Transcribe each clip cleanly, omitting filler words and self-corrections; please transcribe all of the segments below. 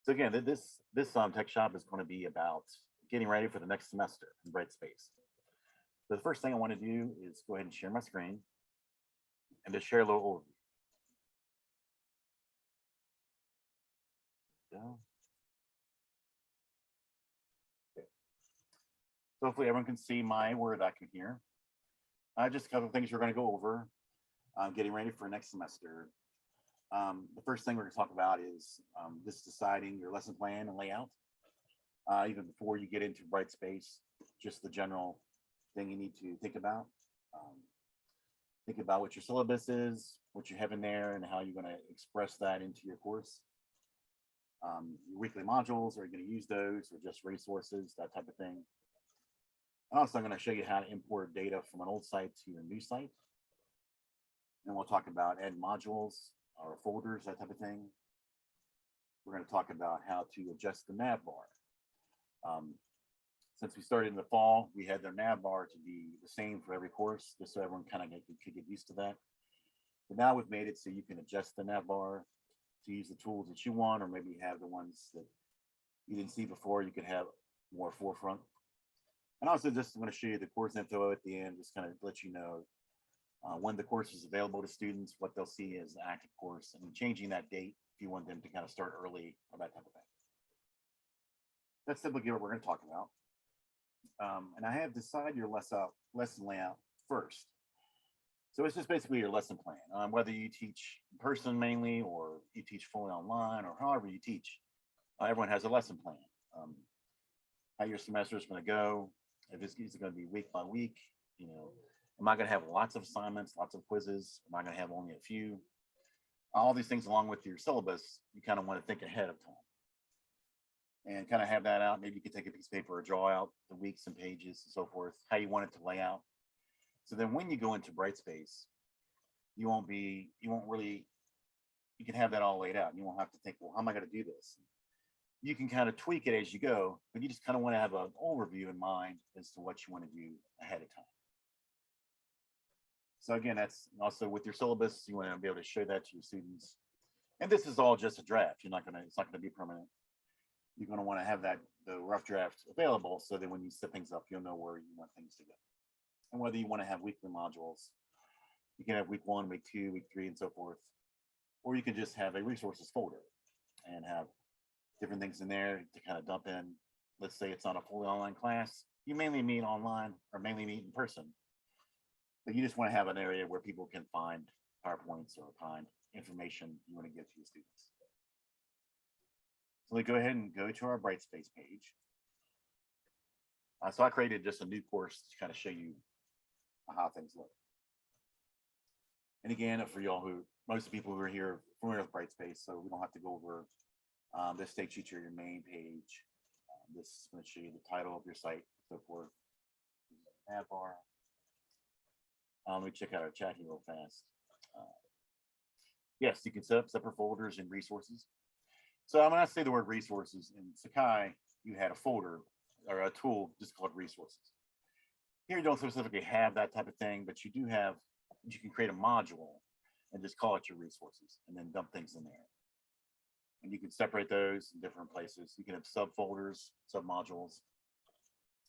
So again, this tech shop is going to be about getting ready for the next semester in Brightspace. So the first thing I want to do is go ahead and share my screen and just share a little overview. So hopefully everyone can see my Word document here. Just a couple of things we're going to go over. Getting ready for next semester. The first thing we're going to talk about is just deciding your lesson plan and layout. Even before you get into Brightspace, just the general thing you need to think about. Think about what your syllabus is, what you have in there, and how you're going to express that into your course. Your weekly modules, are you going to use those or just resources, that type of thing. And also, I'm going to show you how to import data from an old site to your new site. And we'll talk about add modules or folders, that type of thing. We're going to talk about how to adjust the nav bar. Since we started in the fall, we had the nav bar to be the same for every course, just so everyone kind of could get used to that. But now we've made it so you can adjust the nav bar to use the tools that you want, or maybe you have the ones that you didn't see before, you could have more forefront. And also just I'm going to show you the course info at the end, just kind of let you know when the course is available to students, what they'll see as an active course, and changing that date if you want them to kind of start early or that type of thing. That's typically what we're going to talk about. And I have decided your lesson layout first. So it's just basically your lesson plan, whether you teach in person mainly, or you teach fully online, or however you teach. Everyone has a lesson plan. How your semester is going to go, if it's going to be week by week, am I going to have lots of assignments, lots of quizzes? Am I going to have only a few? All these things along with your syllabus, you kind of want to think ahead of time and kind of have that out. Maybe you can take a piece of paper or draw out the weeks and pages and so forth, how you want it to lay out. So then when you go into Brightspace, you can have that all laid out. You won't have to think, well, how am I going to do this? You can kind of tweak it as you go, but you just kind of want to have an overview in mind as to what you want to do ahead of time. So again, that's also with your syllabus, you want to be able to show that to your students. And this is all just a draft. It's not going to be permanent. You're going to want to have the rough draft available so that when you set things up, you'll know where you want things to go. And whether you want to have weekly modules, you can have week 1, week 2, week 3, and so forth. Or you can just have a resources folder and have different things in there to kind of dump in. Let's say it's not a fully online class. You mainly meet online or mainly meet in person. But you just want to have an area where people can find PowerPoints or find information you want to give to your students. So we go ahead and go to our Brightspace page. So I created just a new course to kind of show you how things look. And again, for y'all most of the people who are here familiar with Brightspace, so we don't have to go over this takes you to your main page. This is going to show you the title of your site, so forth. Nav bar. Let me check out our chat here real fast. Yes, you can set up separate folders and resources. So I'm going to say the word resources. In Sakai, you had a folder or a tool just called resources. Here you don't specifically have that type of thing, but you can create a module and just call it your resources and then dump things in there. And you can separate those in different places. You can have subfolders, submodules.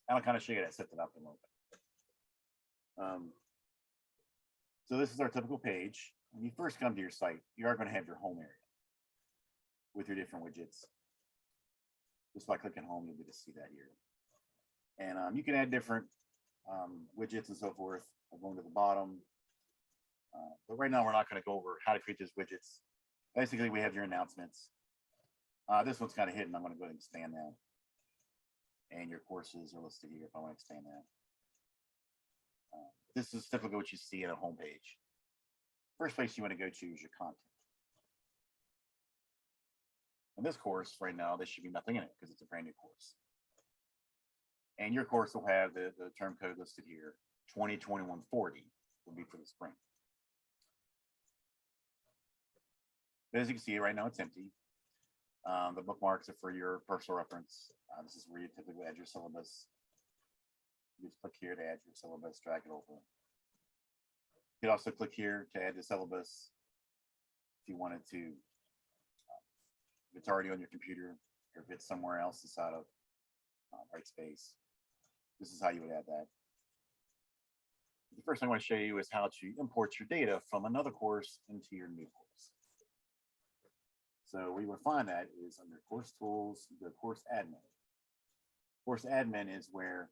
I'll kind of show you how to set that up in a little bit. So this is our typical page. When you first come to your site, you are going to have your home area with your different widgets. Just by clicking home, you'll be able to see that here. And you can add different widgets and so forth. I'm going to the bottom. But right now, we're not going to go over how to create those widgets. Basically, we have your announcements. This one's kind of hidden. I'm going to go ahead and expand that. And your courses are listed here if I want to expand that. This is typically what you see at a home page. First place you want to go to is your content. In this course, right now, there should be nothing in it because it's a brand new course. And your course will have the term code listed here. 2021-40 will be for the spring. But as you can see, right now it's empty. The bookmarks are for your personal reference. This is where you typically add your syllabus. You just click here to add your syllabus, drag it over. You could also click here to add the syllabus if you wanted to if it's already on your computer or if it's somewhere else inside of Brightspace. This is how you would add that. The first thing I want to show you is how to import your data from another course into your new course. So where you would find that is under Course Tools, you go Course Admin. Course Admin is where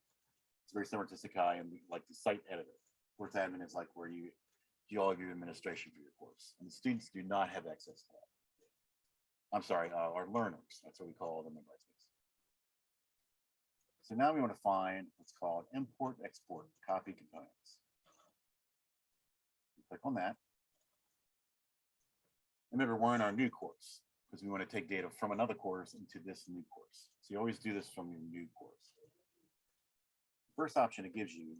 it's very similar to Sakai and like the site editor. Course Admin is like where you do all of your administration for your course, and the students do not have access to that. I'm sorry, our learners. That's what we call them in Brightspace. So now we want to find what's called import, export, copy components. Click on that. Remember, we're in our new course because we want to take data from another course into this new course. So you always do this from your new course. The first option it gives you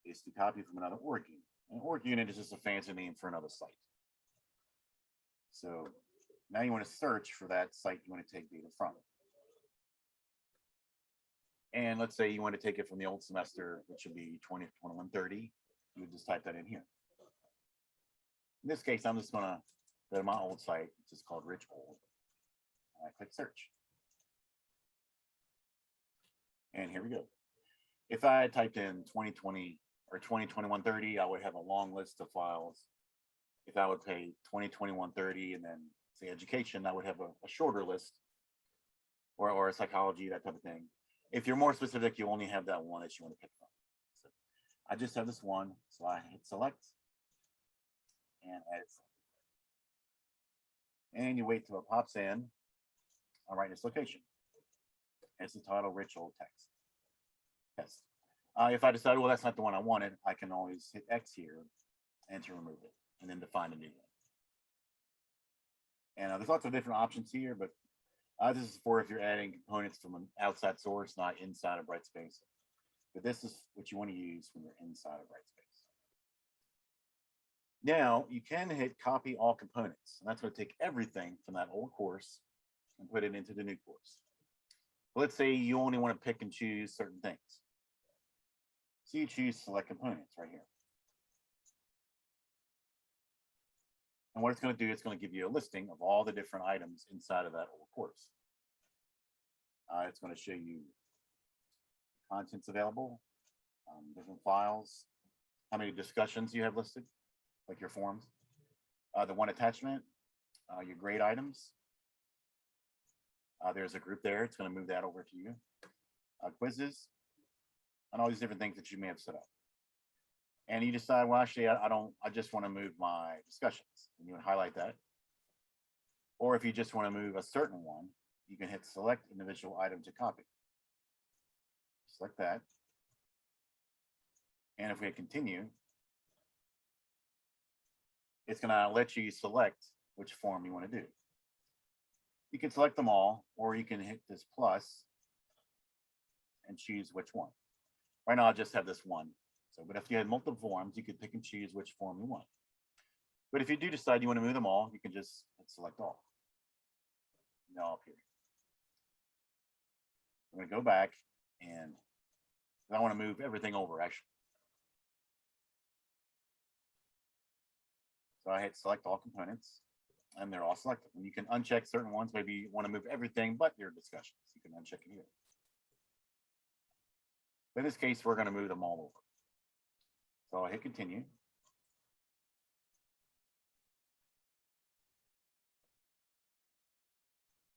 is to copy from another org unit. An org unit is just a fancy name for another site. So now you want to search for that site you want to take data from. And let's say you want to take it from the old semester, which would be 2021-30. You would just type that in here. In this case, I'm just going to go to my old site, which is called Rich Old. And I click search. And here we go. If I had typed in 2020 or 2021-30, I would have a long list of files. If I would pay 2021-30 and then say education, I would have a shorter list, or a psychology, that type of thing. If you're more specific, you only have that one that you want to pick from. So I just have this one, so I hit select and edit. And you wait till it pops in. I'll write this location. It's the title, Rich Old Text. Yes. If I decide, well, that's not the one I wanted, I can always hit X here and to remove it, and then define a new one. And there's lots of different options here, but this is for if you're adding components from an outside source, not inside of Brightspace. But this is what you want to use when you're inside of Brightspace. Now, you can hit copy all components, and that's going to take everything from that old course and put it into the new course. But let's say you only want to pick and choose certain things. So you choose select components right here. And what it's going to do, it's going to give you a listing of all the different items inside of that old course. It's going to show you contents available, different files, how many discussions you have listed, like your forms, the one attachment, your grade items. There's a group there. It's going to move that over to you. Quizzes, and all these different things that you may have set up. And you decide, well, actually, I just want to move my discussions. And you would highlight that. Or if you just want to move a certain one, you can hit select individual item to copy. Select that. And if we hit continue, it's going to let you select which form you want to do. You can select them all, or you can hit this plus and choose which one. Right now, I just have this one. So, but if you had multiple forms, you could pick and choose which form you want. But if you do decide you want to move them all, you can just hit select all. And they'll all appear. I'm going to go back and I want to move everything over actually. So I hit select all components and they're all selected. And you can uncheck certain ones. Maybe you want to move everything but your discussions. You can uncheck it here. In this case, we're going to move them all over. So I hit continue.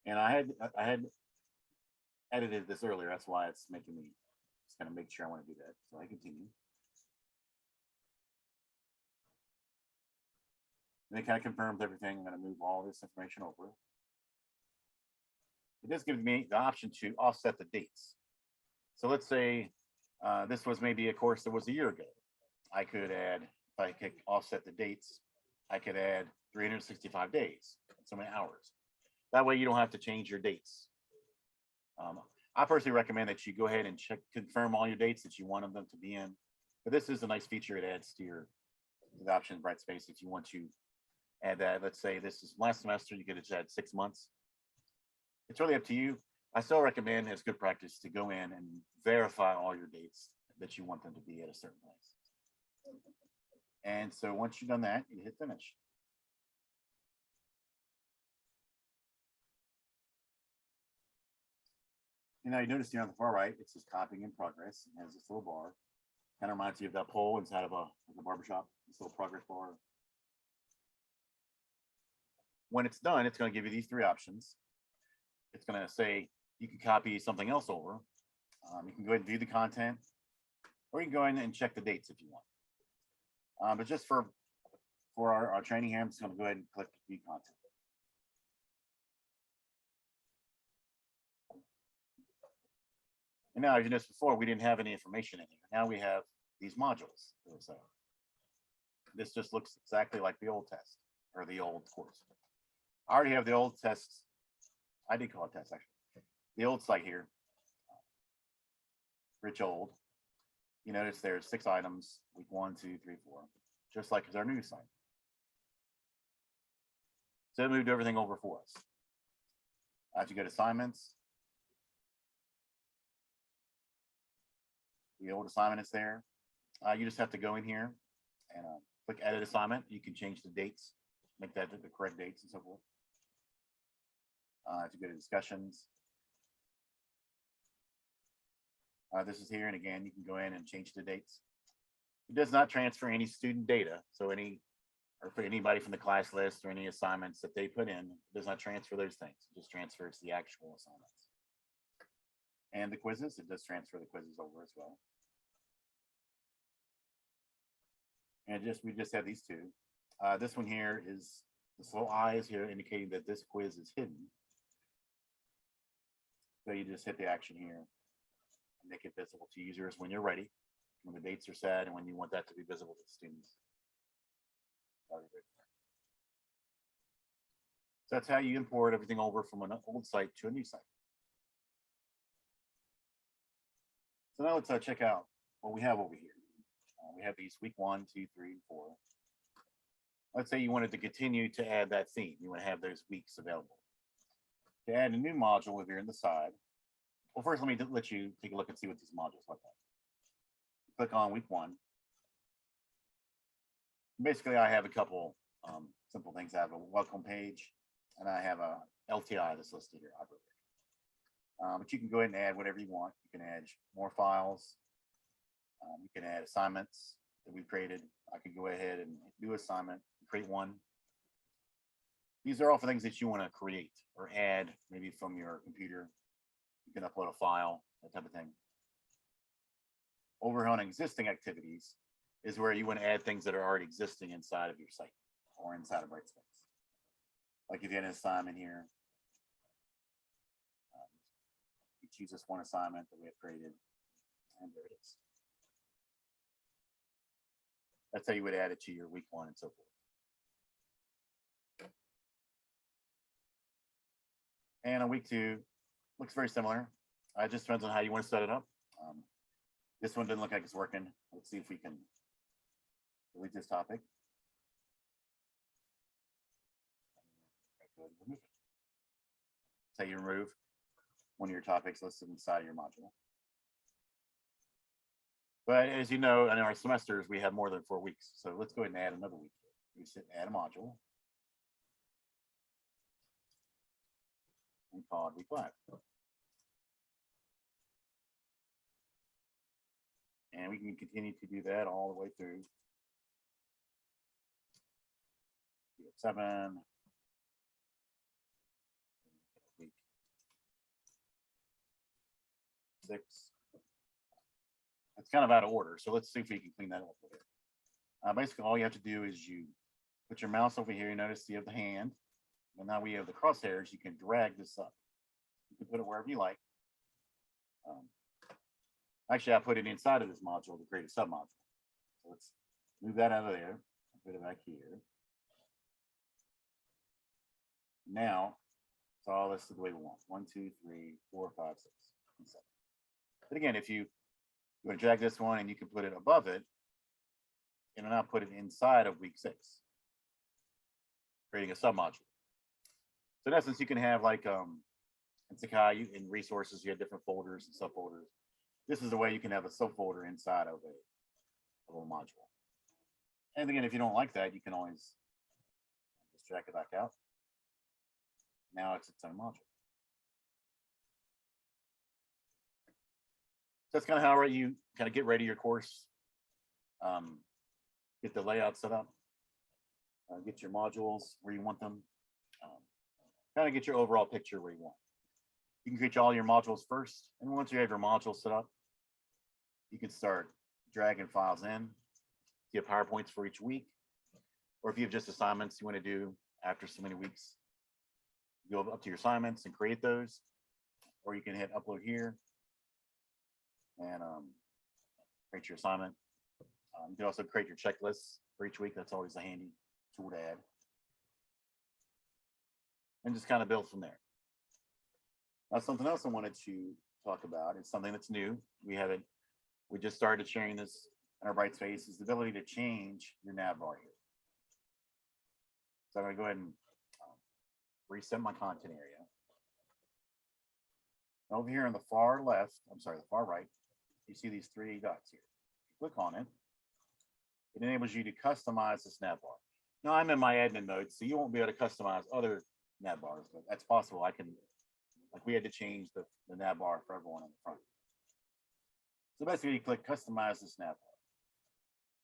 And I had edited this earlier. That's why it's making me just kind of make sure I want to do that. So I continue. And it kind of confirms everything. I'm going to move all this information over. It does give me the option to offset the dates. So let's say this was maybe a course that was a year ago. I could add, if I could offset the dates, I could add 365 days, so many hours. That way you don't have to change your dates. I personally recommend that you go ahead and confirm all your dates that you want them to be in. But this is a nice feature it adds to the option Brightspace. If you want to add that, let's say this is last semester, you could just add 6 months. It's really up to you. I still recommend, as good practice, to go in and verify all your dates that you want them to be at a certain place. And so once you've done that, you hit finish. And now you notice here on the far right, it says copying in progress. It has this little bar. Kind of reminds you of that pole inside of a barbershop, this little progress bar. When it's done, it's going to give you these three options. It's going to say you can copy something else over. You can go ahead and view the content, or you can go in and check the dates if you want. But just for our training here, I'm just going to go ahead and click view content. And now, as you noticed before, we didn't have any information in here. Now we have these modules. This just looks exactly like the old test or the old course. I already have the old test. I did call it test actually. The old site here, Rich Old. You notice there's 6 items, week 1, 2, 3, 4, just like our new site. So it moved everything over for us. As you go to assignments, the old assignment is there. You just have to go in here and click edit assignment. You can change the dates, make that the correct dates and so forth. If you go to discussions, this is here, and again, you can go in and change the dates. It does not transfer any student data, so for anybody from the class list or any assignments that they put in, it does not transfer those things. It just transfers the actual assignments. And the quizzes, it does transfer the quizzes over as well. And we just have these two. This one here is this little eye is here indicating that this quiz is hidden. So you just hit the action here and make it visible to users when you're ready, when the dates are set, and when you want that to be visible to the students. So that's how you import everything over from an old site to a new site. So now let's check out what we have over here. We have these week 1, 2, 3, and 4. Let's say you wanted to continue to add that theme. You want to have those weeks available. To add a new module over here on the side, well, first let me let you take a look and see what these modules look like. Click on week 1. Basically, I have a couple simple things. I have a welcome page, and I have a LTI that's listed here. But you can go ahead and add whatever you want. You can add more files. You can add assignments that we created. I could go ahead and do assignment, create one. These are all for things that you want to create or add, maybe from your computer. You can upload a file, that type of thing. Over on existing activities is where you want to add things that are already existing inside of your site or inside of Brightspace. Like if you had an assignment here, you choose this one assignment that we have created, and there it is. That's how you would add it to your week 1 and so forth. And on week 2, looks very similar. It just depends on how you want to set it up. This one didn't look like it's working. Let's see if we can delete this topic. That's how you remove one of your topics listed inside of your module. But as you know, in our semesters, we have more than 4 weeks. So let's go ahead and add another week. We add a module. And call it week 5. And we can continue to do that all the way through. Week 7. Week 6. It's kind of out of order. So let's see if we can clean that up a bit. Basically, all you have to do is you put your mouse over here. You notice you have the hand. And now we have the crosshairs. You can drag this up. You can put it wherever you like. Actually, I put it inside of this module to create a submodule. So let's move that out of there. Put it back here. Now, it's all this is the way we want. 1, 2, 3, 4, 5, 6, and 7. But again, if you want to drag this one and you can put it above it, and now put it inside of week 6, creating a submodule. So in essence, you can have like in Sakai, in resources, you have different folders and subfolders. This is the way you can have a subfolder inside of a little module. And again, if you don't like that, you can always just drag it back out. Now it's its own module. that's kind of how you kind of get ready your course, um, get the layout set up, get your modules where you want them, um, kind of get your overall picture where you want. You can create all your modules first, and once you have your modules set up, you can start dragging files in. You have PowerPoints for each week, or if you have just assignments you want to do after so many weeks, go up to your assignments and create those, or you can hit upload here and create your assignment. You can also create your checklists for each week. That's always a handy tool to add. And just kind of build from there. Now, something else I wanted to talk about is something that's new. We just started sharing this in our Brightspace, is the ability to change your nav bar here. So I'm going to go ahead and reset my content area. Over here on the far left, the far right, you see these three dots here. Click on it. It enables you to customize this nav bar. Now I'm in my admin mode, so you won't be able to customize other nav bars, but that's possible. We had to change the nav bar for everyone on the front. So basically you click customize this nav bar.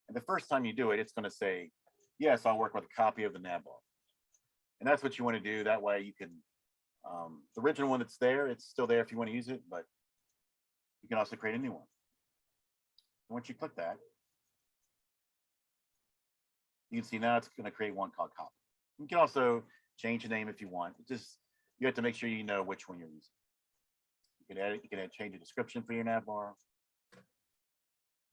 And the first time you do it, it's going to say, yes, I'll work with a copy of the nav bar. And that's what you want to do. That way you can, the original one that's there, it's still there if you want to use it, but you can also create a new one. And once you click that, you can see now it's going to create one called copy. You can also change the name if you want. You have to make sure you know which one you're using. You can add it, you can change the description for your nav bar.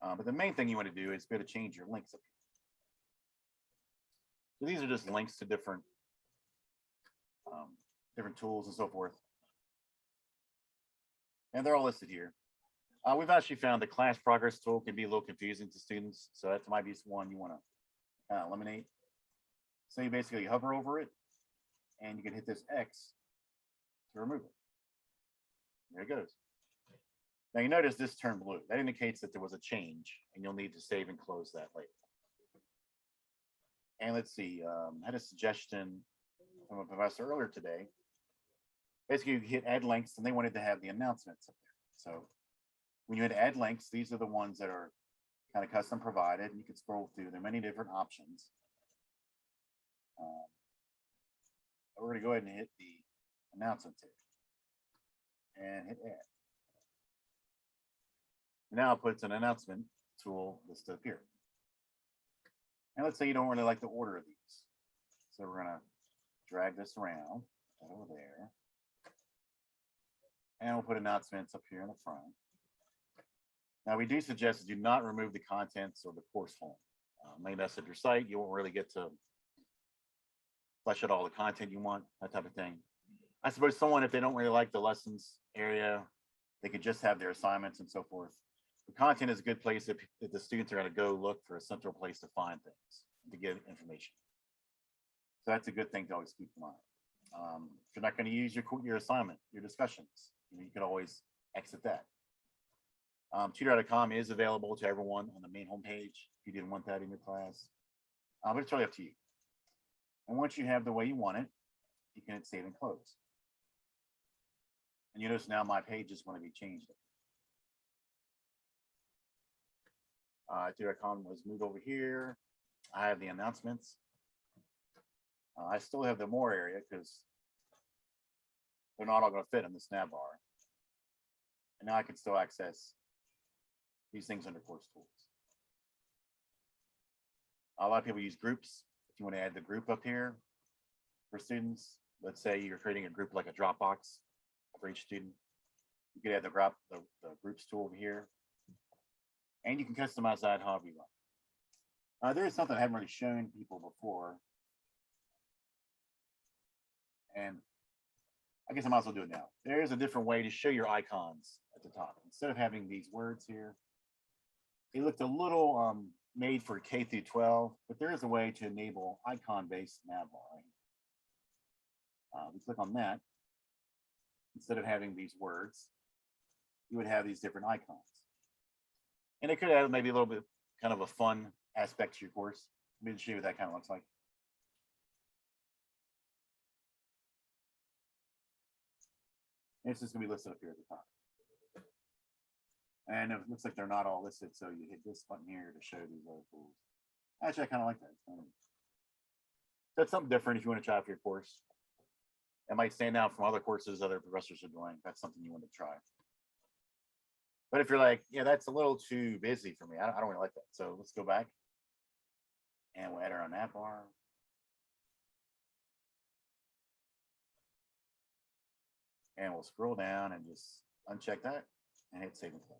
But the main thing you want to do is be able to change your links up here. So these are just links to different tools and so forth. And they're all listed here. We've actually found the class progress tool can be a little confusing to students. So that might be one you want to eliminate. So you basically hover over it and you can hit this X to remove it. There it goes. Now you notice this turned blue. That indicates that there was a change and you'll need to save and close that later. And let's see, I had a suggestion from a professor earlier today. Basically, you hit add links and they wanted to have the announcements up there. So when you hit add links, these are the ones that are kind of custom provided. And you can scroll through. There are many different options. We're going to go ahead and hit the announcements here and hit add. Now it puts an announcement tool listed up here. And let's say you don't really like the order of these. So we're going to drag this around over there. And we'll put announcements up here in the front. Now we do suggest do not remove the contents or the course home. Maybe that's at your site. You won't really get to flesh out all the content you want, that type of thing. I suppose someone, if they don't really like the lessons area, they could just have their assignments and so forth. The content is a good place if the students are going to go look for a central place to find things, to get information. So that's a good thing to always keep in mind. If you're not going to use your assignment, your discussions, you can always exit that. Tutor.com is available to everyone on the main homepage if you didn't want that in your class, but it's really up to you. And once you have the way you want it, you can hit save and close. And you notice now my pages want to be changed. Tutor.com was moved over here. I have the announcements. I still have the more area because they're not all going to fit in the nav bar. And now I can still access these things under course tools. A lot of people use groups. If you want to add the group up here for students, let's say you're creating a group like a Dropbox for each student, you could add the groups tool over here. And you can customize that however you like. There is something I haven't really shown people before. And I guess I might as well do it now. There is a different way to show your icons at the top. Instead of having these words here, they looked a little made for K through 12, but there is a way to enable icon-based nav bar. We click on that. Instead of having these words, you would have these different icons. And it could add maybe a little bit kind of a fun aspect to your course. Let me show you what that kind of looks like. And it's just going to be listed up here at the top. And it looks like they're not all listed, so you hit this button here to show these other tools. Actually, I kind of like that. That's something different if you want to try out for your course. It might stand out from other courses other professors are doing. That's something you want to try. But if you're like, yeah, that's a little too busy for me, I don't really like that. So let's go back and we'll enter on that bar. And we'll scroll down and just uncheck that and hit save and close.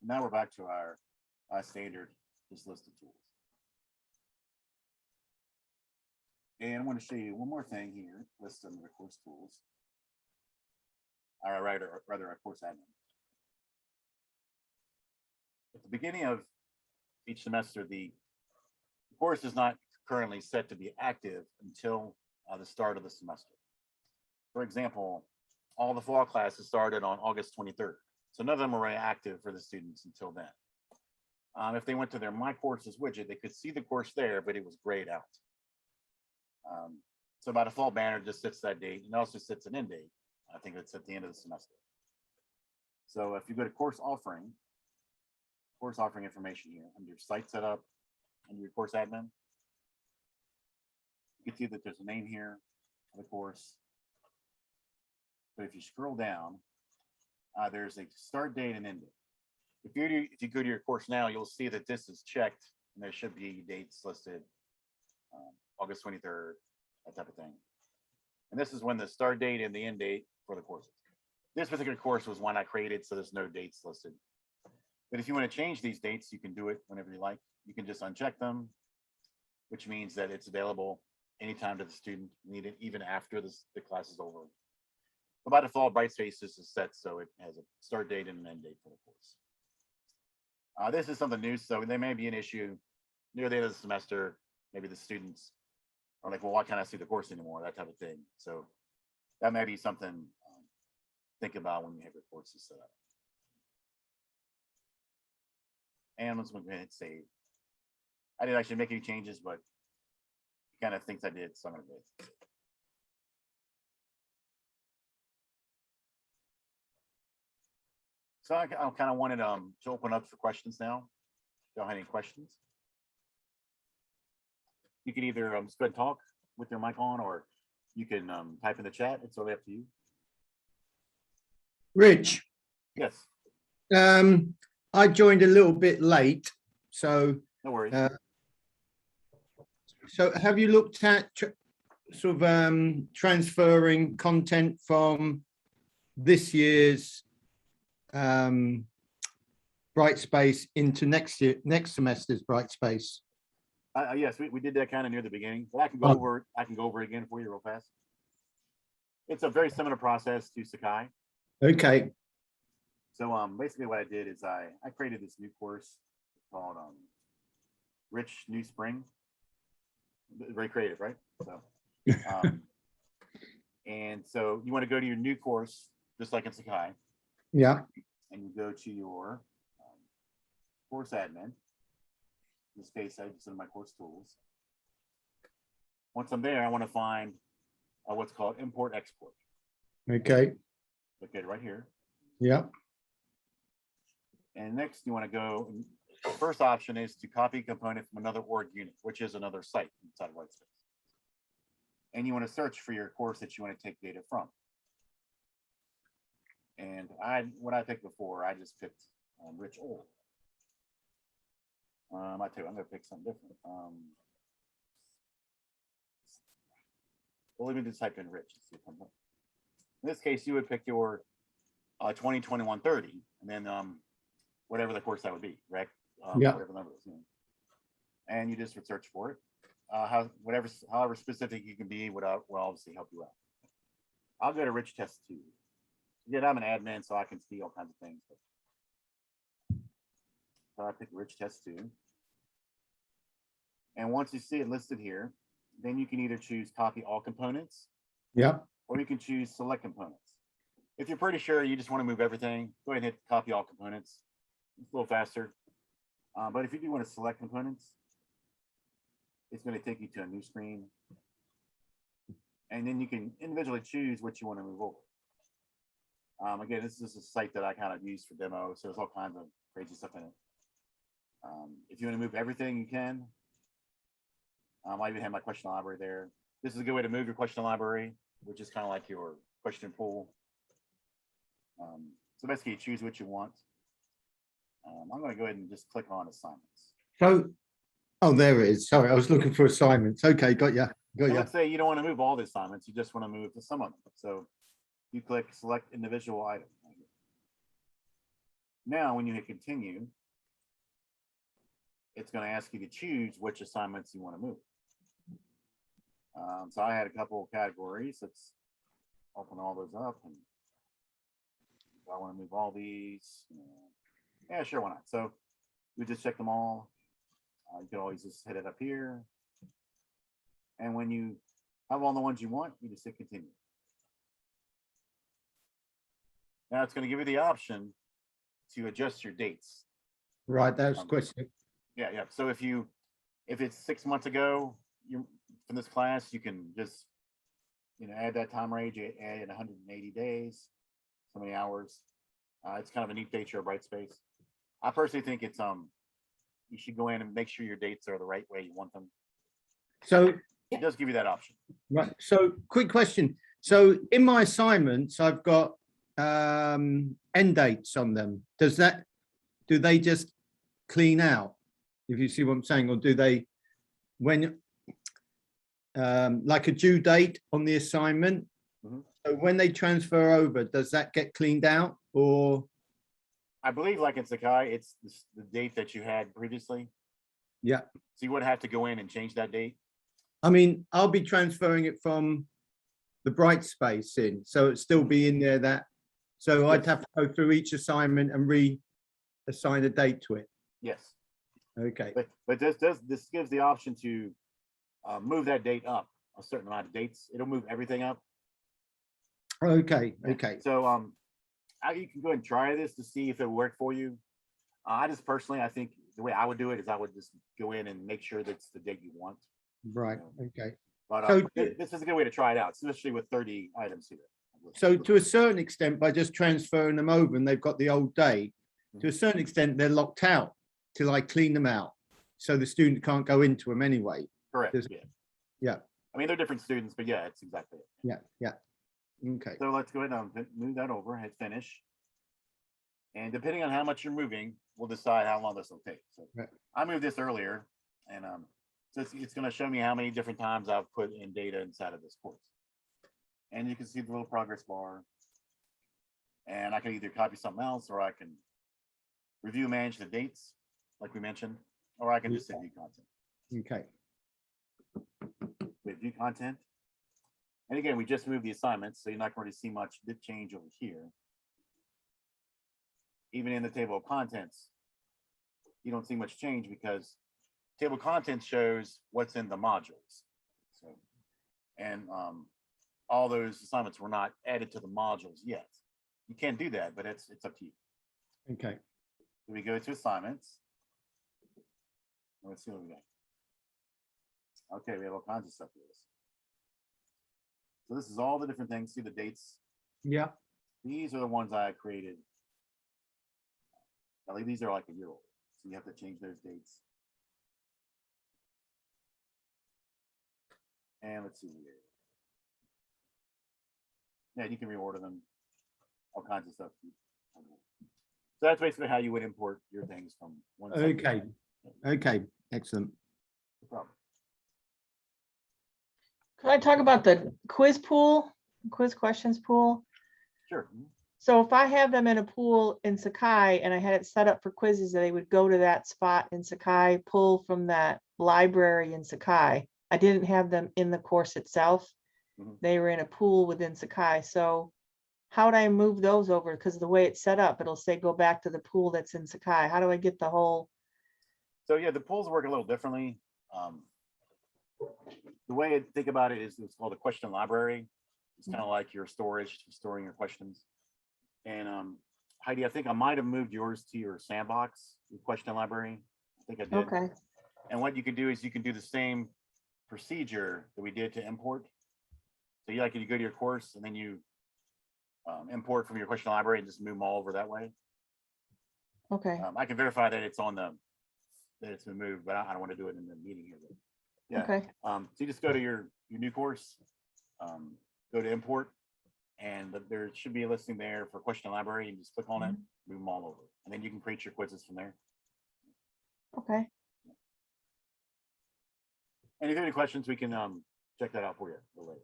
Now we're back to our standard just list of tools. And I'm going to show you one more thing here, list under the course tools. Or rather our course admin. At the beginning of each semester, the course is not currently set to be active until the start of the semester. For example, all the fall classes started on August 23rd. So none of them were really active for the students until then. If they went to their My Courses widget, they could see the course there, but it was grayed out. So by default, Banner just sets that date and also sets an end date. I think it's at the end of the semester. So if you go to course offering information here under your site setup, under your course admin, you can see that there's a name here of the course. But if you scroll down, there's a start date and end date. If you go to your course now, you'll see that this is checked and there should be dates listed, August 23rd, that type of thing. And this is when the start date and the end date for the courses. This particular course was one I created, so there's no dates listed. But if you want to change these dates, you can do it whenever you like. You can just uncheck them, which means that it's available anytime to the student needed, even after the class is over. But by default, Brightspace is set so it has a start date and an end date for the course. This is something new, so there may be an issue near the end of the semester. Maybe the students are like, well, why can't I see the course anymore? That type of thing. So that may be something think about when you have your courses set up. And let's go ahead and save. I didn't actually make any changes, but he kind of thinks I did, so I'm gonna do it. So I kind of wanted to open up for questions now. If y'all have any questions, you can either just go ahead and talk with your mic on, or you can type in the chat. It's totally up to you. Rich. Yes. I joined a little bit late, so No worries. So have you looked at sort of transferring content from this year's Brightspace into next semester's Brightspace? Yes, we did that kind of near the beginning, but I can go over it again for you real fast. It's a very similar process to Sakai. Okay. So basically what I did is I created this new course called Rich New Spring. Very creative, right? So and so you want to go to your new course, just like in Sakai. Yeah. And you go to your course admin. In this case, I just in my course tools. Once I'm there, I want to find what's called import export. Okay. Look at it right here. Yeah. And next you want to go, the first option is to copy a component from another org unit, which is another site inside of Brightspace. And you want to search for your course that you want to take data from. And what I picked before, I just picked Rich Old. I tell you, I'm going to pick something different. Well, let me just type in Rich. In this case, you would pick your 2021-30, and then whatever the course that would be, right? Yeah. Whatever number is, and you just would search for it. However specific you can be, will obviously help you out. I'll go to Rich Test 2. Again, I'm an admin, so I can see all kinds of things. So I pick Rich Test 2. And once you see it listed here, then you can either choose copy all components. Yeah. Or you can choose select components. If you're pretty sure you just want to move everything, go ahead and hit copy all components. It's a little faster. But if you do want to select components, it's going to take you to a new screen. and then you can individually choose what you want to move over. Again, this is a site that I kind of use for demo, so there's all kinds of crazy stuff in it. If you want to move everything, you can. I even have my question library there. This is a good way to move your question library, which is kind of like your question pool. So basically, you choose what you want. I'm going to go ahead and just click on assignments. So, oh, there it is. Sorry, I was looking for assignments. Okay, got ya. Got And ya. let's say you don't want to move all the assignments, you just want to move to some of them. So you click select individual item. Now, when you hit continue, it's going to ask you to choose which assignments you want to move. So I had a couple of categories. Let's open all those up. And do I want to move all these? Yeah, sure, why not? So we just check them all. You can always just hit it up here. And when you have all the ones you want, you just hit continue. Now it's going to give you the option to adjust your dates. Right, that's the question. Yeah. So if it's 6 months ago, you from this class, you can just add that time range, add in 180 days, so many hours. It's kind of a neat feature of Brightspace. I personally think it's you should go in and make sure your dates are the right way you want them. So, It does give you that option. right. So, quick question. So, in my assignments, I've got end dates on them. Do they just clean out? If you see what I'm saying, or do they, when like a due date on the assignment? Mhm. So when they transfer over, does that get cleaned out, or? I believe, like in Sakai, it's the date that you had previously. Yeah. So you would have to go in and change that date. I mean, I'll be transferring it from the Brightspace in, so it'd still be in there so I'd Yes. have to go through each assignment and reassign a date to it. Yes. Okay. But this gives the option to move that date up a certain amount of dates. It'll move everything up. Okay. So you can go ahead and try this to see if it worked for you. I think the way I would do it is I would just go in and make sure that's the date you want. Right. Okay. But So- this is a good way to try it out, especially with 30 items here. So to a certain extent, by just transferring them over and they've got the old date, to a certain extent, they're locked out till I clean them out. So the student can't go into them anyway. Correct. There's- Yeah. Yeah. I mean, they're different students, but yeah, it's exactly it. Yeah. Okay. So let's go ahead and move that over, hit finish. And depending on how much you're moving, we'll decide how long this will take. So Right. I moved this earlier, and so it's going to show me how many different times I've put in data inside of this course. And you can see the little progress bar. And I can either copy something else, or I can review and manage the dates, like we mentioned, or I can just say view content. Okay. View content. And again, we just moved the assignments, so you're not going to see much change over here. Even in the table of contents, you don't see much change because table of contents shows what's in the modules. So, and all those assignments were not added to the modules yet. You can do that, but it's up to you. Okay. So we go to assignments. Let's see what we got. Okay, we have all kinds of stuff for this. So this is all the different things. See the dates. Yeah. These are the ones I created. I believe these are like a year old, so you have to change those dates. And let's see here. Yeah, you can reorder them, all kinds of stuff. So that's basically how you would import your things from one site to Okay. another. Okay. Excellent. No problem. Could I talk about the quiz pool, quiz questions pool? Sure. So if I have them in a pool in Sakai and I had it set up for quizzes, they would go to that spot in Sakai, pull from that library in Sakai. I didn't have them in the course itself. Mhm. They were in a pool within Sakai. So how do I move those over? Because the way it's set up, it'll say go back to the pool that's in Sakai. How do I get the whole? So yeah, the pools work a little differently. The way I think about it is it's called a question library. It's kind of like your storage, storing your questions. And Heidi, I think I might have moved yours to your sandbox, your question library. I think I did. Okay. And what you can do is you can do the same procedure that we did to import. So you go to your course and then you import from your question library and just move them all over that way. Okay, I can verify that it's that it's been moved, but I don't want to do it in the meeting here. But yeah. okay, So you just go to your new course, go to import, and there should be a listing there for question library. And just click on it, move them all over, and then you can create your quizzes from there. okay. And if you have any questions, we can check that out for you a little later.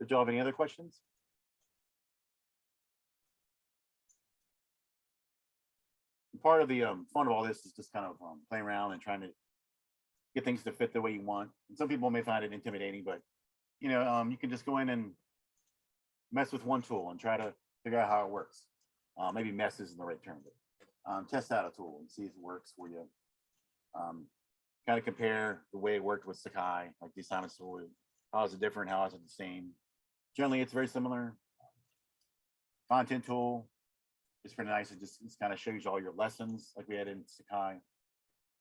Did y'all have any other questions? Part of the fun of all this is just kind of playing around and trying to get things to fit the way you want. And some people may find it intimidating, but you know, you can just go in and mess with one tool and try to figure out how it works. Maybe mess isn't the right term, but test out a tool and see if it works for you. Kind of compare the way it worked with Sakai, like the assignments tool. How is it different? How is it the same? Generally, it's very similar. Content tool is pretty nice. It just kind of shows you all your lessons like we had in Sakai,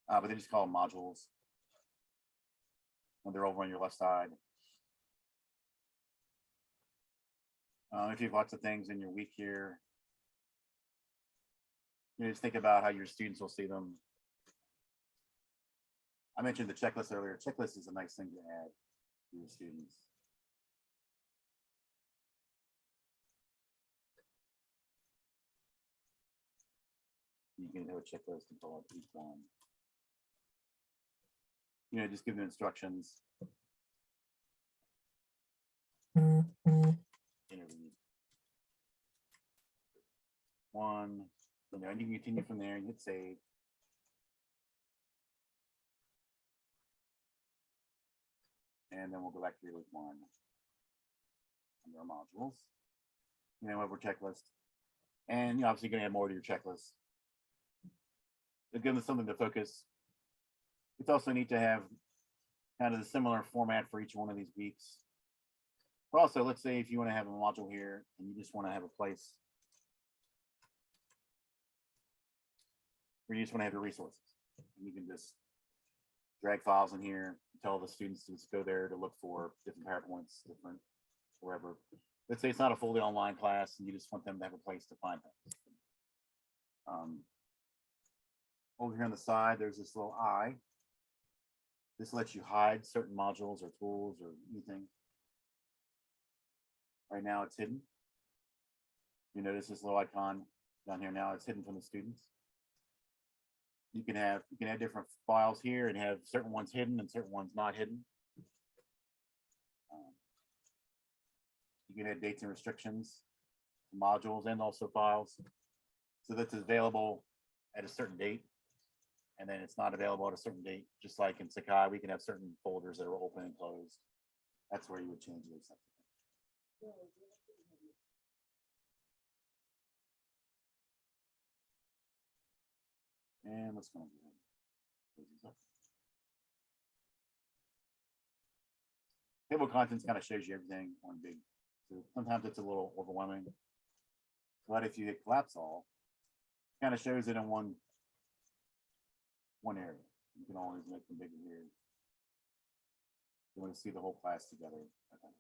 but they just call them modules. And they're over on your left side. If you have lots of things in your week here, you just think about how your students will see them. I mentioned the checklist earlier. Checklist is a nice thing to add to your students. You can have a checklist and follow each one. You know, just give them instructions. Interview. One, you know, and you can continue from there and hit save. And then we'll go back to your week one. And our modules. You know, over checklist. And you're obviously going to add more to your checklist. It gives them something to focus. It's also neat to have kind of the similar format for each one of these weeks. But also, let's say if you want to have a module here and you just want to have a place where you just want to have your resources. And you can just drag files in here, tell the students to just go there to look for different PowerPoints, different wherever. Let's say it's not a fully online class and you just want them to have a place to find things. Over here on the side, there's this little eye. This lets you hide certain modules or tools or anything. Right now it's hidden. You notice this little icon down here now, it's hidden from the students. You can add different files here and have certain ones hidden and certain ones not hidden. You can add dates and restrictions, modules, and also files. So that's available at a certain date. And then it's not available at a certain date. Just like in Sakai, we can have certain folders that are open and closed. That's where you would change those. And let's go. Table of contents kind of shows you everything on big. So sometimes it's a little overwhelming. But if you hit collapse all, it kind of shows it in one area. You can always make them bigger here. You want to see the whole class together. Okay.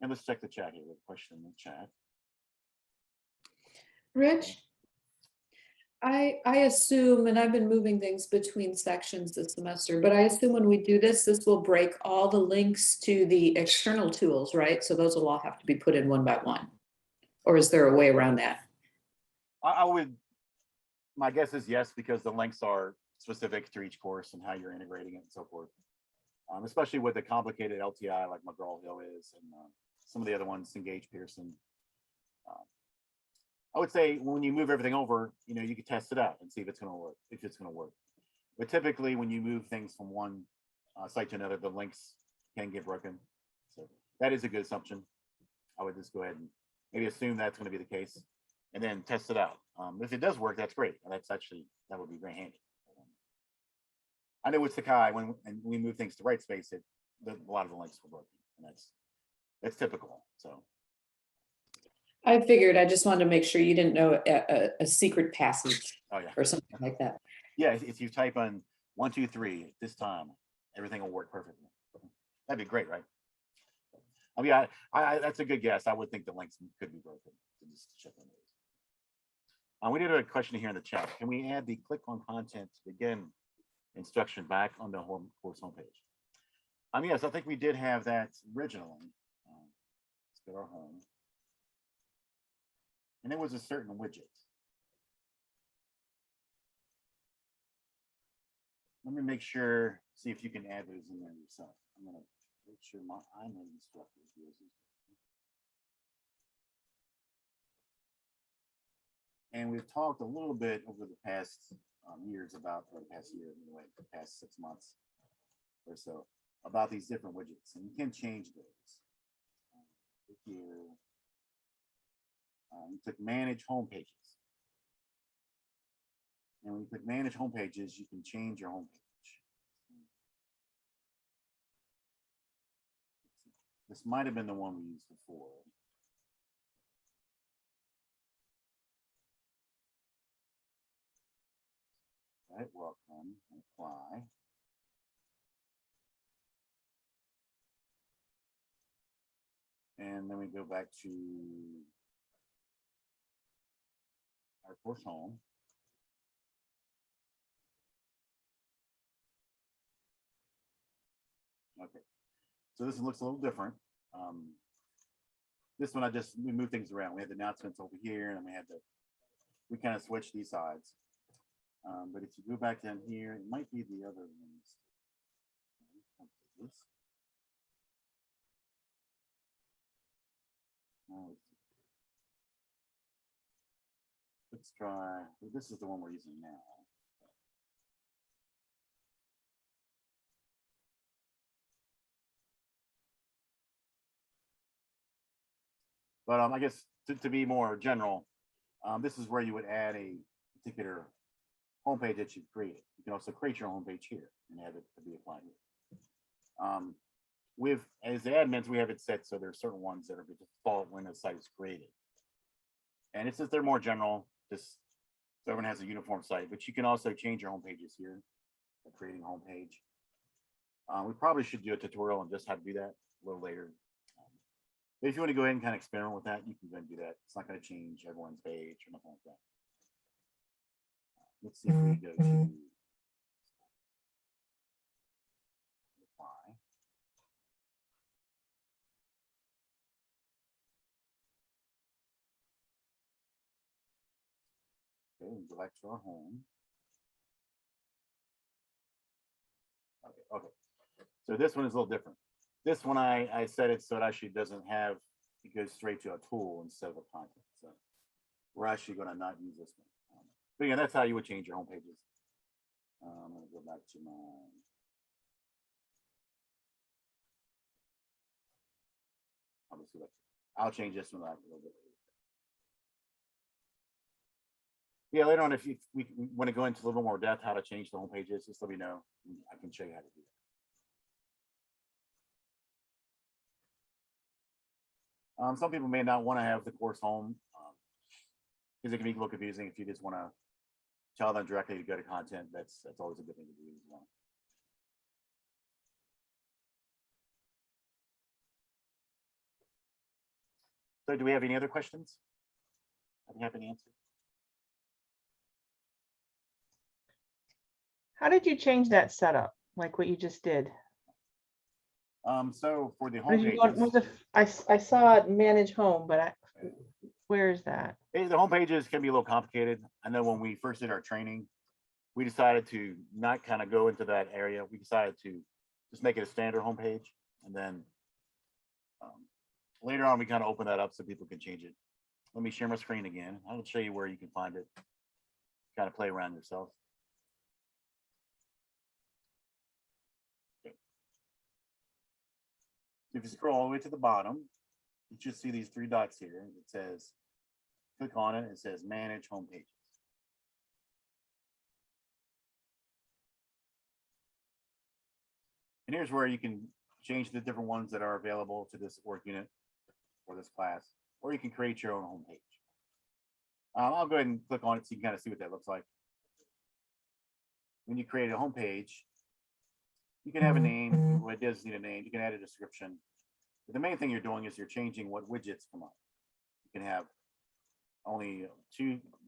And let's check the chat here with a question in the chat. Rich, I assume, and I've been moving things between sections this semester, but I assume when we do this, this will break all the links to the external tools, right? So those will all have to be put in one by one. Or is there a way around that? I would, my guess is yes, because the links are specific to each course and how you're integrating it and so forth. Especially with a complicated LTI like McGraw-Hill is, and some of the other ones, Engage, Pearson. I would say when you move everything over, you know, you can test it out and see if it's going to work, But typically when you move things from one site to another, the links can get broken. So that is a good assumption. I would just go ahead and maybe assume that's going to be the case and then test it out. If it does work, that's great. And that would be very handy. I know with Sakai, when we move things to Brightspace, a lot of the links were broken. And It's typical, so. I figured, I just wanted to make sure you didn't know a secret passage Oh, yeah. or something like that. Yeah, if you type in 1, 2, 3 this time, everything will work perfectly. That'd be great, right? I mean, that's a good guess. I would think the links could be broken. Just check on those. We did a question here in the chat. Can we add the click on content to begin instruction back on the course homepage? Yes, I think we did have that originally. Let's go to our home. And it was a certain widget. Let me make sure, see if you can add those in there yourself. I'm gonna make sure I'm an instructor. And we've talked a little bit over the past years about, or the past year, anyway, the past 6 months or so, about these different widgets, and you can change those. Here, you click Manage Home Pages. And when you click Manage Home Pages, you can change your home page. This might have been the one we used before. Right, welcome, apply. And then we go back to our course home. Okay, so this one looks a little different. This one we moved things around. We had the announcements over here, and we kind of switched these sides. But if you go back down here, it might be the other ones. Let's try, this is the one we're using now. But I guess to be more general, this is where you would add a particular homepage that you've created. You can also create your homepage here and have it to be applied here. As admins, we have it set so there are certain ones that are the default when a site is created. And it's just they're more general, just so everyone has a uniform site, but you can also change your home pages here by creating a home page. We probably should do a tutorial on just how to do that a little later. But if you want to go ahead and kind of experiment with that, you can go ahead and do that. It's not going to change everyone's page or nothing like that. Let's see if we go to apply. Okay, and go back to our home. Okay. So this one is a little different. This one I set it so it actually doesn't have, it goes straight to a tool instead of a content. So we're actually going to not use this one. But yeah, that's how you would change your home pages. I'm going to go back to my. I'll change this one out a little bit. Yeah, later on, if we want to go into a little more depth how to change the home pages, just let me know. I can show you how to do that. Some people may not want to have the course home because it can be a little confusing. If you just want to tell them directly to go to content, that's always a good thing to do as well. So do we have any other questions? I'd be happy to answer. How did you change that setup, like what you just did? So for the What home did you want- pages, I saw it manage home, but where is that? the home pages can be a little complicated. I know when we first did our training, we decided to not kind of go into that area. We decided to just make it a standard home page, and then later on we kind of open that up so people can change it. Let me share my screen again. I'll show you where you can find it. Kind of play around yourself. Okay. If you scroll all the way to the bottom, you should see these 3 dots here. It says, click on it. It says Manage Home Pages. And here's where you can change the different ones that are available to this work unit or this class, or you can create your own homepage. I'll go ahead and click on it so you can kind of see what that looks like. When you create a homepage, you can have a name. Well, it does need a name. You can add a description. But the main thing you're doing is you're changing what widgets come up. You can have only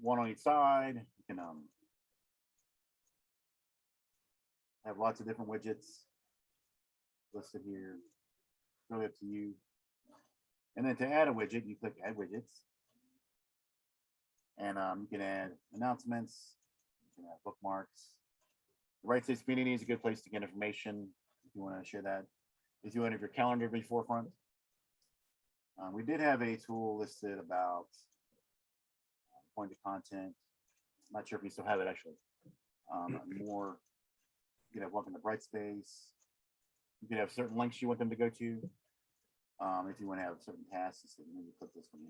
one on each side. You can have lots of different widgets listed here. Really up to you. And then to add a widget, you click Add Widgets. And you can add announcements. You can add bookmarks. The Right Safe Community is a good place to get information if you want to share that. If you want to have your calendar be forefront. We did have a tool listed about point to content. I'm not sure if you still have it actually. More, you can have welcome to Brightspace. You can have certain links you want them to go to. If you want to have certain tasks, maybe put this one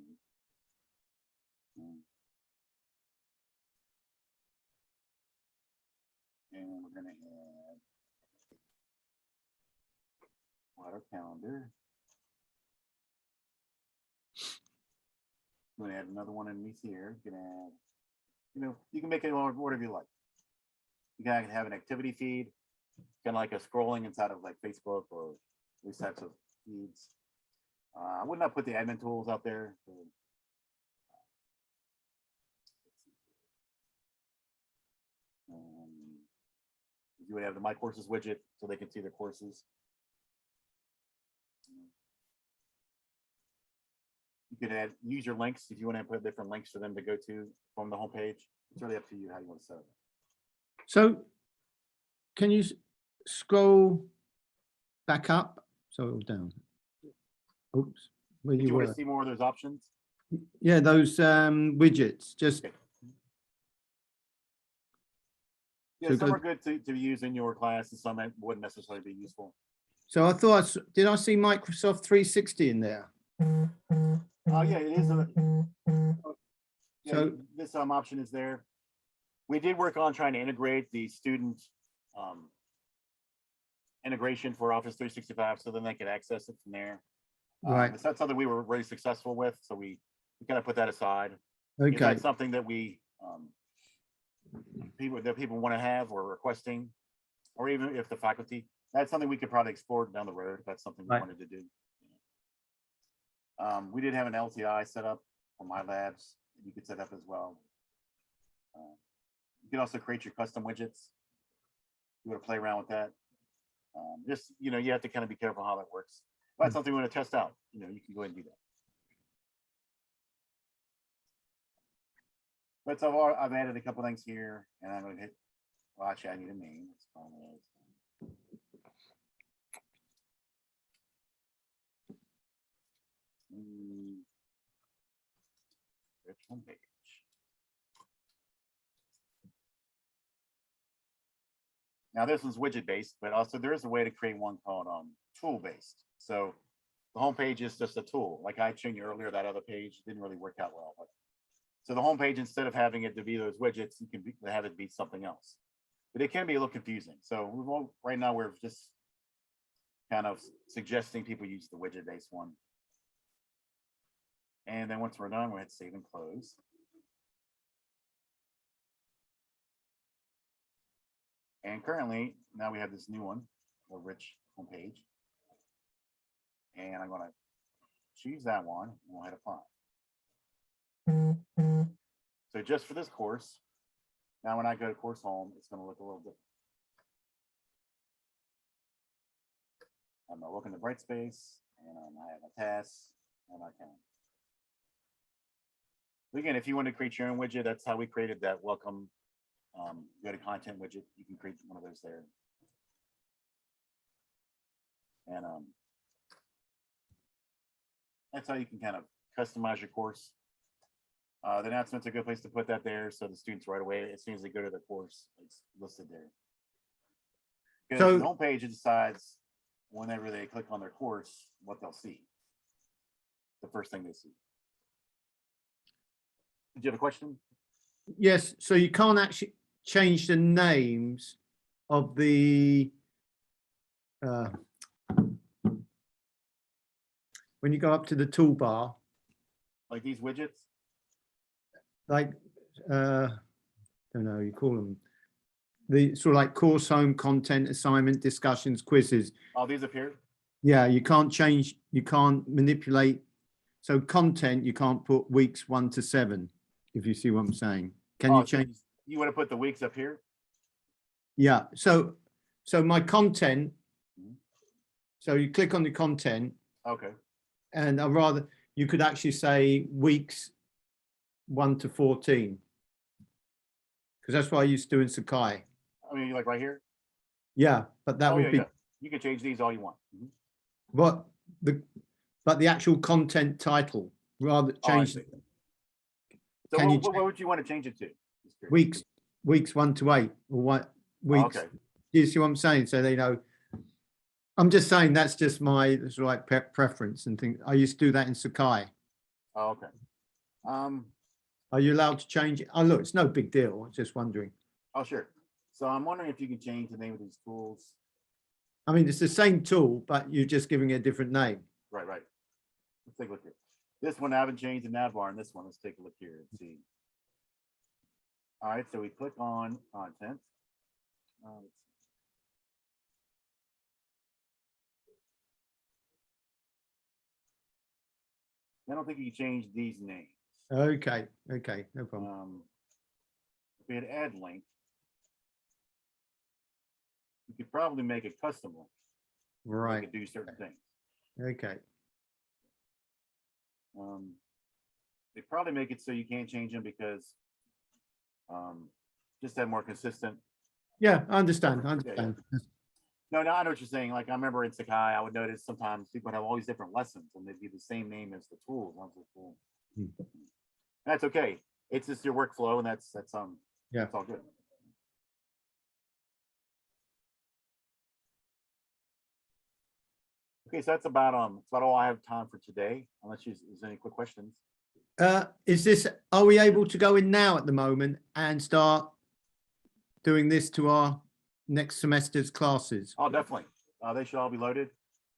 in. And we're going to add water calendar. I'm going to add another one underneath here. You can add, you can make it whatever you like. You can have an activity feed, kind of like a scrolling inside of like Facebook or these types of feeds. I would not put the admin tools out there. So, you would have the My Courses widget so they can see their courses. You could use your links if you want to put different links for them to go to from the homepage. It's really up to you how you want to set it. So can you scroll back up? So down. Oops, where Did you you want were. to see more of those options? Yeah, those widgets. Just Okay. Yeah, So some go- are good to use in your class, and some wouldn't necessarily be useful. so I thought did I see Microsoft 360 in there? Oh yeah, it is. Yeah, So- this option is there. We did work on trying to integrate the student integration for Office 365, so then they could access it from there. Right. It's not something we were really successful with, so we kind of put that aside. If Okay. that's something that we people want to have or requesting, or even if the faculty, that's something we could probably explore down the road if that's something we Right. wanted to do. We did have an LTI set up for my labs that you could set up as well. You can also create your custom widgets. You want to play around with that. Just, you have to kind of be careful how that works. If that's something you want to test out, you can go ahead and do that. But so far, I've added a couple things here, and I'm going to hit, well, actually, I need a name. Let's call it. Rich homepage. Now this one's widget based, but also there is a way to create one called tool based. So the homepage is just a tool. Like I showed you earlier, that other page didn't really work out well. But so the homepage, instead of having it to be those widgets, you can have it be something else. But it can be a little confusing. So right now we're just kind of suggesting people use the widget based one. And then once we're done, we'll hit save and close. And currently, now we have this new one, the rich homepage. And I'm going to choose that one and we'll hit apply. So just for this course, now when I go to course home, it's going to look a little different. I'm going to look in the Brightspace and I have a task and my calendar. Again, if you want to create your own widget, that's how we created that welcome go to content widget. You can create one of those there. And that's how you can kind of customize your course. The announcements are a good place to put that there, so the students right away, as soon as they go to the course, it's listed there. Because So- the homepage decides whenever they click on their course, what they'll see. The first thing they see. Did you have a question? Yes. So you can't actually change the names of the when you go up to the toolbar, Like these widgets? like, don't know, you call them, the sort of like course home, content, assignment, discussions, quizzes. Oh, these appear? Yeah, you can't change, you can't manipulate. So content, you can't put weeks 1 to 7, if you see what I'm saying. Can Oh, you so change? You want to put the weeks up here? Yeah, so my content, Mhm. so you click on the content, Okay. and you could actually say weeks 1 to 14. Because that's what I used to do in Sakai. I mean, like right here? Yeah, but that Oh, would yeah, be yeah. You can change these all you want. Mhm. what the actual content title, rather Oh, I change see. So Can you what would you want to change it to? Just curious. weeks 1 to 8, or what Oh, weeks. okay. Do you see what I'm saying? So they know. I'm just saying that's just my sort of like preference and things. I used to do that in Sakai. Oh, okay. Are you allowed to change it? Oh, look, it's no big deal. I'm just wondering. Oh, sure. So I'm wondering if you can change the name of these tools. I mean, it's the same tool, but you're just giving it a different name. Right, right. Let's take a look here. This one I haven't changed the nav bar, and this one, let's take a look here and see. All right, so we click on content. Let's see. I don't think you can change these names. Okay, no problem. If we had add link, you could probably make a custom link. where you Right. could do certain things. Okay. They probably make it so you can't change them because just have more consistent. Yeah, I understand. Yeah, yeah. No, I know what you're saying. Like I remember in Sakai, I would notice sometimes people have all these different lessons and they'd be the same name as the tools. Tool. That's okay. It's just your workflow, and that's Yeah. it's all good. Okay, so that's about all I have time for today. Unless there's any quick questions. Are we able to go in now at the moment and start doing this to our next semester's classes? Oh, definitely. They should all be loaded,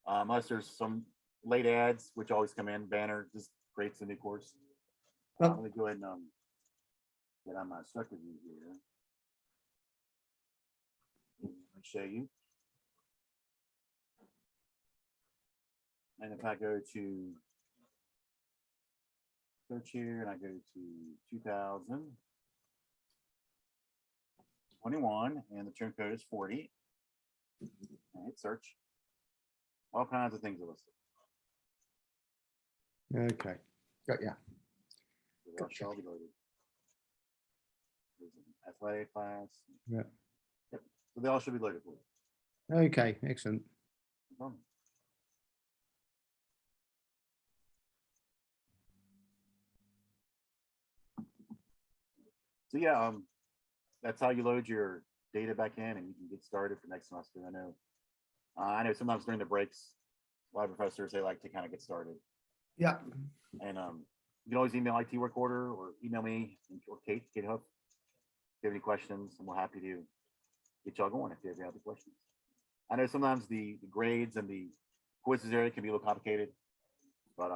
unless there's some late ads, which always come in. Banner just creates a new course. Let me go ahead and get on my instructor view here. Let me show you. And if I go to search here and I go to 2021 and the term code is 40, and hit search. All kinds of things are listed. Okay. Got ya. So they all shall be loaded. There's an athletic class. Yeah. Yep. So they all should be loaded for you. Okay, excellent. No problem. So yeah, that's how you load your data back in, and you can get started for next semester. I know sometimes during the breaks, a lot of professors, they like to kind of get started. Yeah. And you can always email IT Work Order or email me or Kate Huff. If you have any questions, and we're happy to get y'all going if you have any other questions. I know sometimes the grades and the quizzes area can be a little complicated, but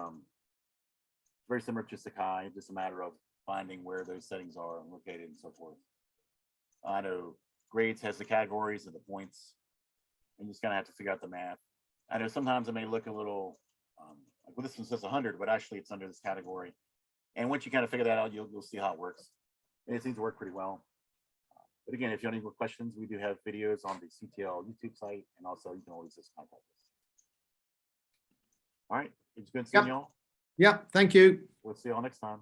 very similar to Sakai, just a matter of finding where those settings are located and so forth. I know grades has the categories and the points, and you just kind of have to figure out the math. I know sometimes it may look a little, like, well, this one says 100, but actually it's under this category. And once you kind of figure that out, you'll see how it works. And it seems to work pretty well. But again, if you have any more questions, we do have videos on the CTL YouTube site, and also you can always just contact us. All right, it's good seeing y'all. Yeah, thank you. We'll see y'all next time.